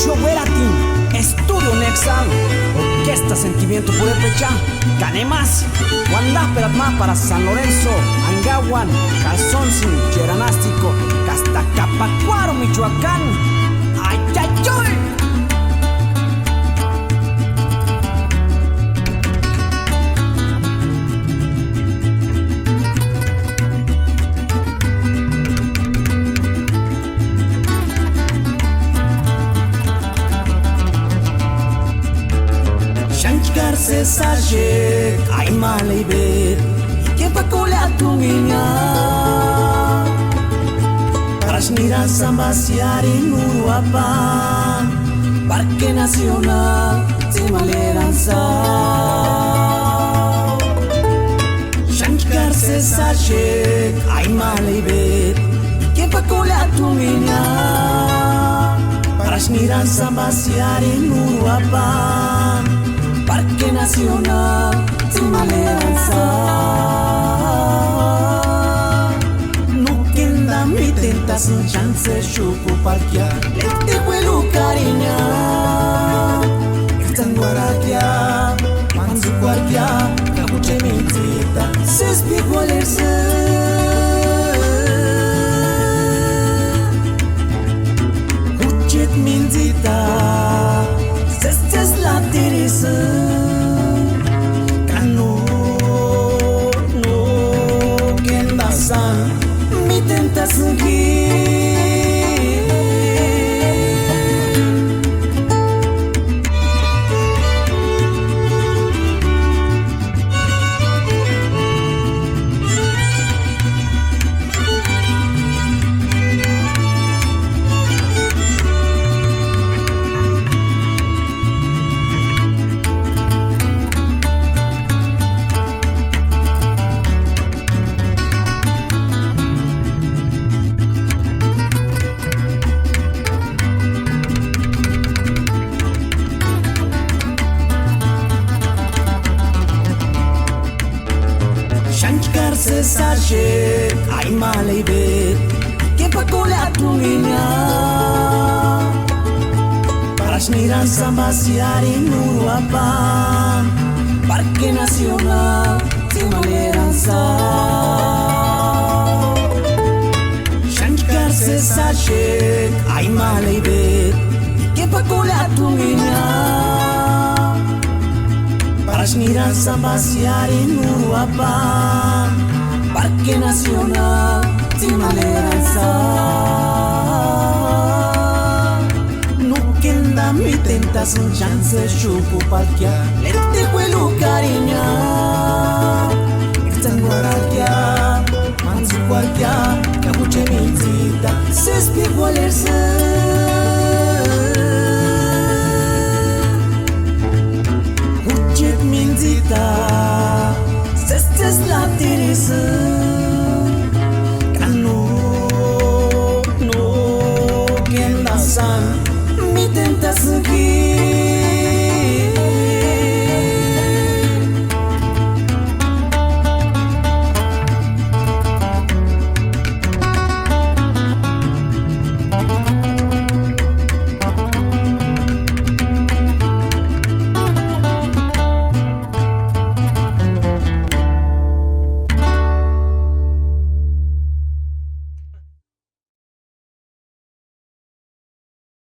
Showeratin, Estudio Nexal, Orquesta Sentimiento Purépecha, Canemas, Guandáperat más para San Lorenzo, Angawan, Calzonzin, Cheranástico, Castacapacuaro, Michoacán. ¡Ay, ay, ay! Se saje, ay malay bet, que pa cola tu niña. Parasnira sambasiar en Uruapan, Parque Nacional, Timaleranza. Shankar se saje, ay malay bet, que pa cola tu niña. Parasnira sambasiar en Uruapan, Parque Nacional, Timaleranza. Nukenda mi tentación chance chupo parquia, lete huelu cariña. Están guaraquia, manzu cuarquia, cabuche mintita, se espigo alerse. Cuchet mintita, se la tirisa. Mi tentación se sache, ay malay bet, que pa cola tu niña. Parasniran sambasiar en Uruapan, Parque Nacional, Timaleranza. Shankar se sache, ay malay bet, que pa cola tu niña. Parasniran sambasiar en Uruapan, Parque Nacional, Timaleranza. Nukenda mi tentación chance chupo parquia, lete huelu cariña. Están guaraquia, manzu cuarquia, cabuche mintita, se espigo alerse. Cuchet mintita, es la tirisa. No, quien la san, mi tentación.